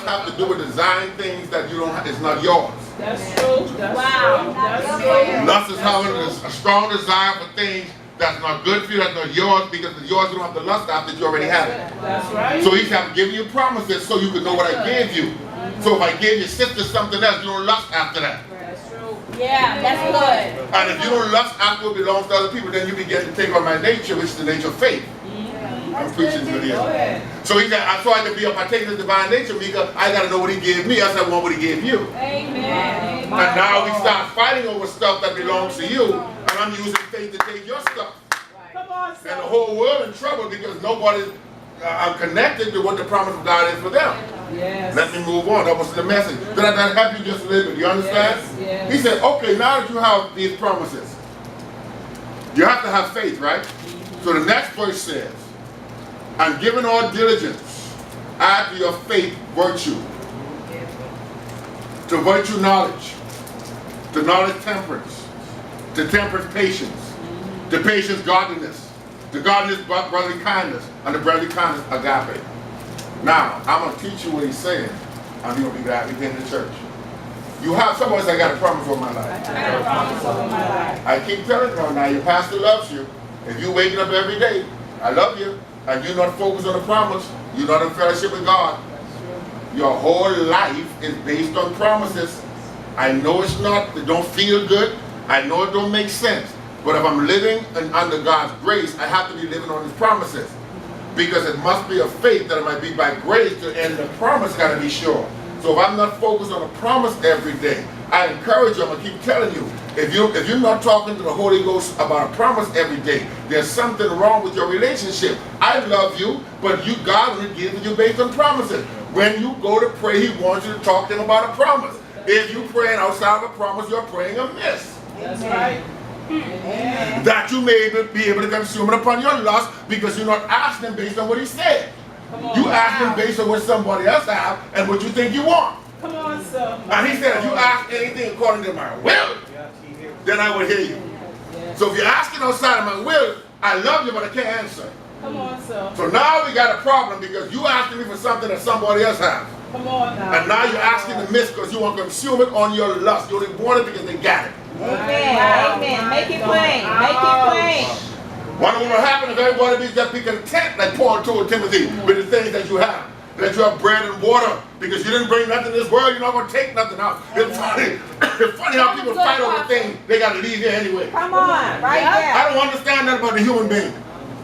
lust have to do with desiring things that you don't have, it's not yours. That's true. That's wow. That's true. Lust is having a strong desire for things that's not good for you, that's not yours, because it's yours, you don't have to lust after you already have it. That's right. So he said, I'm giving you promises so you can know what I gave you. So if I gave your sister something else, you don't lust after that. That's true. Yeah, that's good. And if you don't lust after what belongs to other people, then you begin to take on my nature, which is the nature of faith. I'm preaching to you. So he said, so I can be a partaker of the divine nature, because I got to know what he gave me, else I want what he gave you. Amen. And now we start fighting over stuff that belongs to you, and I'm using faith to take your stuff. Come on, And the whole world in trouble because nobody's connected to what the promise of God is for them. Yes. Let me move on. That was the message. Did that help you just a little bit? You understand? Yes, yes. He said, okay, now that you have these promises, you have to have faith, right? So the next verse says, and given all diligence, add to your faith virtue. To virtue knowledge. To knowledge temperance. To temperance patience. To patience godliness. To godliness brotherly kindness. And to brotherly kindness agape. Now, I'm going to teach you what he's saying. And you're going to be glad we came to church. You have, someone said, I got a promise over my life. I got a promise over my life. I keep telling you now, your pastor loves you. If you're waking up every day, I love you, and you're not focused on the promise, you're not in fellowship with God. Your whole life is based on promises. I know it's not, it don't feel good. I know it don't make sense. But if I'm living under God's grace, I have to be living on his promises. Because it must be a faith that it might be by grace, and the promise got to be sure. So if I'm not focused on a promise every day, I encourage you, I'm going to keep telling you, if you're not talking to the Holy Ghost about a promise every day, there's something wrong with your relationship. I love you, but God will give it you based on promises. When you go to pray, he wants you to talk to him about a promise. If you're praying outside of a promise, you're praying amiss. That's right. Amen. That you may be able to consume it upon your lust, because you're not asking based on what he said. You asking based on what somebody else have and what you think you want. Come on, sir. And he said, if you ask anything according to my will, then I will hear you. So if you're asking outside of my will, I love you, but I can't answer. Come on, sir. So now we got a problem, because you asking me for something that somebody else has. Come on now. And now you're asking to miss because you want to consume it on your lust. You only want it because they got it. Amen. Amen. Make it plain. Make it plain. What will happen if everybody just be content, like Paul told Timothy, with the things that you have? That you have bread and water, because you didn't bring nothing in this world, you're not going to take nothing out. It's funny how people fight over things they got to leave here anyway. Come on, right there. I don't understand that about the human being.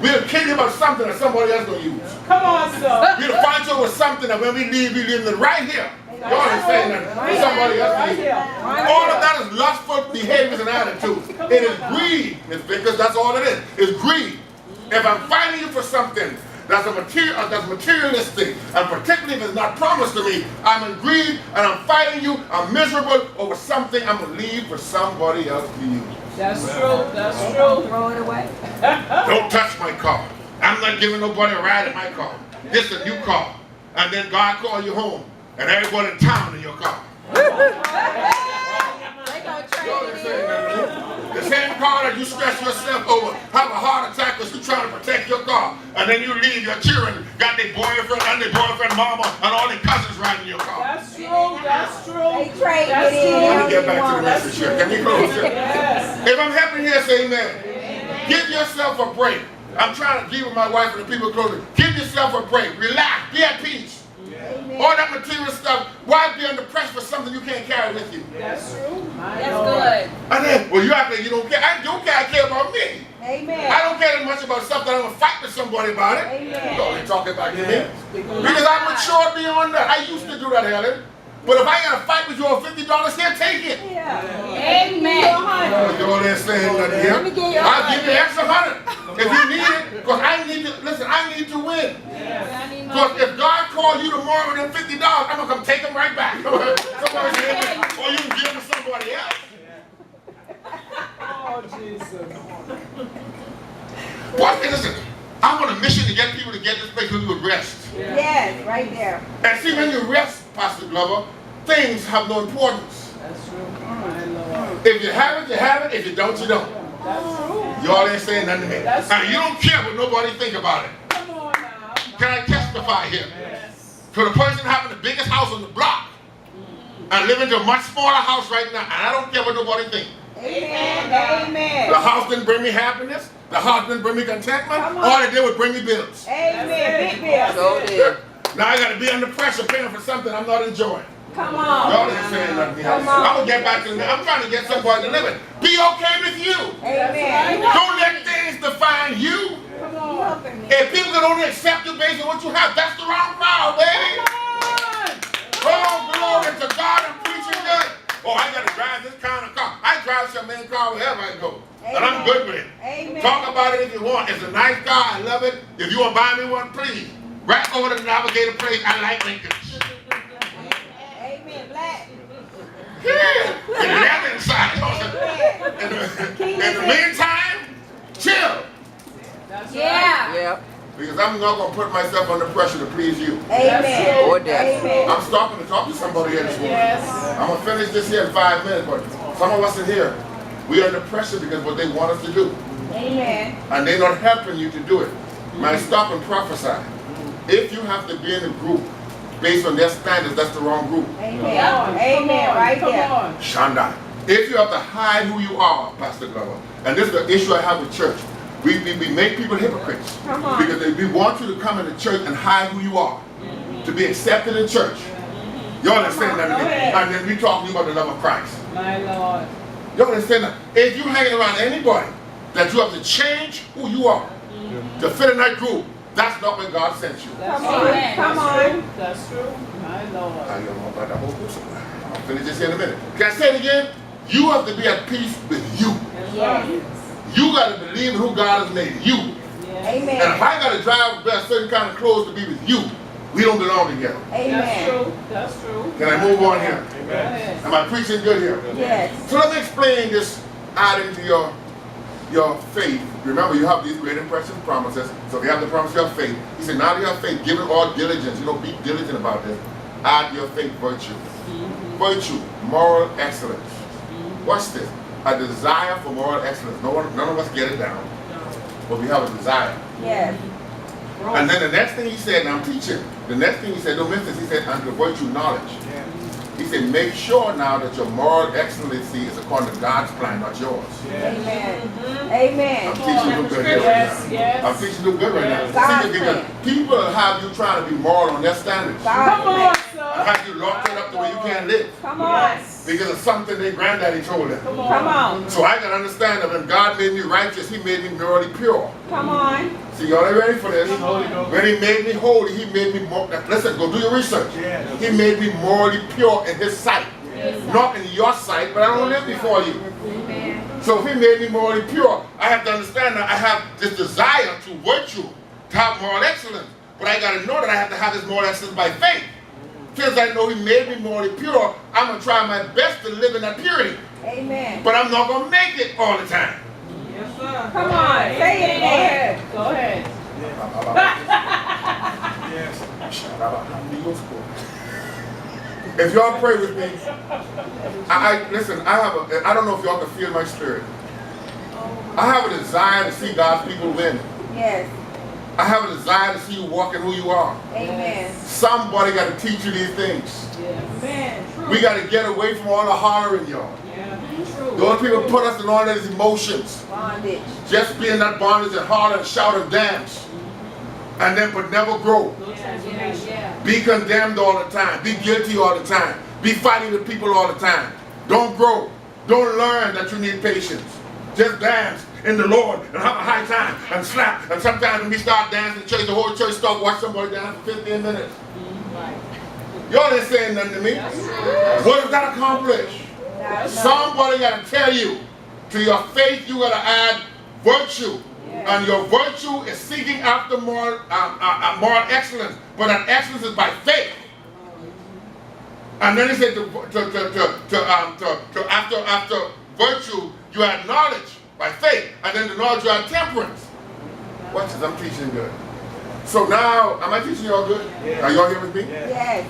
We'll kill you about something that somebody else going to use. Come on, sir. We'll fight over something that when we leave it right here. Y'all ain't saying that for somebody else to leave. All of that is lustful behaviors and attitudes. It is greed, because that's all it is. It's greed. If I'm fighting you for something that's materialistic, and particularly if it's not promised to me, I'm in greed and I'm fighting you, I'm miserable over something I'm going to leave for somebody else to use. That's true. That's true. Throw it away. Don't touch my car. I'm not giving nobody a ride in my car. This is a new car. And then God call you home, and everybody in town in your car. The same car that you stress yourself over, have a heart attack because you're trying to protect your car. And then you leave your children, got their boyfriend and their boyfriend mama and all their cousins riding your car. That's true. That's true. They trade That's it in. true. Let me get back to the message here. Can you close here? Yes. If I'm helping here, say amen. Give yourself a break. I'm trying to deal with my wife and the people close. Give yourself a break. Relax. Be at peace. Amen. All that material stuff, why be under pressure for something you can't carry with you? That's true. That's good. And then, well, you act like you don't care. I don't care. I care about me. Amen. I don't care that much about stuff that I'm going to fight with somebody about it. Amen. You only talking about me. Because I'm mature beyond that. I used to do that, Helen. But if I got to fight with you on $50, here, take it. Yeah. Amen. You all ain't saying nothing here. I'll give you an extra 100 if you need it. Because I need to, listen, I need to win. Because if God called you tomorrow with them $50, I'm going to come take them right back. Somebody say, or you can give them to somebody else. Oh, Jesus. What? Listen, I'm on a mission to get people to get this place where we would rest. Yes, right there. And see, when you rest, Pastor Glover, things have no importance. That's true. My Lord. If you have it, you have it. If you don't, you don't. That's true. Y'all ain't saying nothing to me. That's And you don't care what nobody think about it. Come on now. Can I testify here? Yes. So the person having the biggest house on the block and living in a much smaller house right now, and I don't care what nobody thinks. Amen. Amen. The house didn't bring me happiness. The house didn't bring me contentment. All it did was bring me bills. Amen. Big bills. So did. Now I got to be under pressure paying for something I'm not enjoying. Come on. Y'all ain't saying nothing. I'm going to get back to I'm trying to get somebody to live it. Be okay with you. Amen. Don't let things define you. Come on. If people can only accept you based on what you have, that's the wrong crowd, baby. Oh, glory to God, I'm preaching good. Oh, I got to drive this kind of car. I drive some main car wherever I go. And I'm good with it. Amen. Talk about it if you want. It's a nice car. I love it. If you want to buy me one, please. Right over to the Navigator place. I like Lincolns. Amen. Black. Yeah. And leather inside. In the meantime, chill. Yeah. Yep. Because I'm not going to put myself under pressure to please you. Amen. Or death. Amen. I'm stopping to talk to somebody here this morning. I'm going to finish this here in 5 minutes, but some of us in here, we are under pressure because what they want us to do. Amen. And they're not helping you to do it. Man, stop and prophesy. If you have to be in a group based on their standards, that's the wrong group. Amen. Amen. Right there. Shanda. If you have to hide who you are, Pastor Glover, and this is the issue I have with church, we make people hypocrites. Come on. Because we want you to come into church and hide who you are, to be accepted in church. Y'all understand that? And then we talk to you about the love of Christ. My Lord. Y'all understand that? If you hanging around anybody that you have to change who you are to fit in that group, that's not where God sent you. That's Come on. true. Come on. That's true. My Lord. I'll finish this here in a minute. Can I say it again? You have to be at peace with you. Yes. You got to believe in who God has made you. Amen. And if I got to drive wear certain kind of clothes to be with you, we don't belong together. That's Amen. true. That's true. Can I move on here? Go ahead. Am I preaching good here? Yes. So let me explain this adding to your faith. Remember, you have these great and precious promises. So if you have the promise of faith, he said, now that you have faith, give it all diligence. You know, be diligent about this. Add your faith virtue. Virtue, moral excellence. Watch this. A desire for moral excellence. None of us get it down. But we have a desire. Yes. And then the next thing he said, and I'm teaching, the next thing he said, don't miss this, he said, and the virtue knowledge. He said, make sure now that your moral excellency is according to God's plan, not yours. Amen. Amen. I'm teaching you good here right Yes, now. yes. I'm teaching you good right now. God's See, because plan. people have you trying to be moral on their standards. God's Come on, plan. And sir. have you locked it up the way you can't live. Come on. Because of something their granddaddy told them. Come Come on. on. So I can understand that when God made me righteous, he made me morally pure. Come on. See, y'all ain't ready for this. Holy Ghost. When he made me holy, he made me more. Listen, go do your research. Yeah. He made me morally pure in his sight. Not in your sight, but I don't live before you. Amen. So if he made me morally pure, I have to understand that I have this desire to virtue, to have moral excellence. But I got to know that I have to have this moral excellence by faith. Since I know he made me morally pure, I'm going to try my best to live in that purity. Amen. But I'm not going to make it all the time. Yes, sir. Come on. Say it again. Go ahead. Yes. If y'all pray with me, listen, I don't know if y'all can feel my spirit. I have a desire to see God's people win. Yes. I have a desire to see you walk in who you are. Amen. Somebody got to teach you these things. Yes. We got to get away from all the hollering, y'all. Yeah. True. Those people put us in all these emotions. Bondage. Just be in that bondage and holler and shout and dance. And then but never grow. Yeah. Be condemned all the time. Be guilty all the time. Be fighting with people all the time. Don't grow. Don't learn that you need patience. Just dance in the Lord and have a high time and slap. And sometimes when we start dancing in church, the whole church start watch somebody dance for 15 minutes. Y'all ain't saying nothing to me. What does that accomplish? Somebody got to tell you, to your faith you got to add virtue. And your virtue is seeking after moral excellence. But that excellence is by faith. And then he said after virtue, you add knowledge by faith. And then the knowledge you add temperance. Watch this, I'm teaching good. So now, am I teaching y'all good? Are y'all here with me? Yes.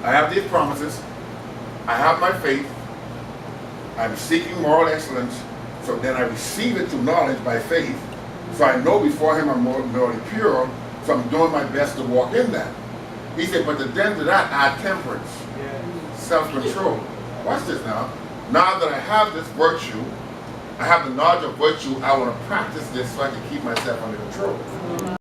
I have these promises. I have my faith. I'm seeking moral excellence. So then I receive it through knowledge by faith. So I know before him I'm morally pure. So I'm doing my best to walk in that. He said, but then to that add temperance, self-control. Watch this now. Now that I have this virtue, I have the knowledge of virtue, I want to practice this so I can keep myself under control.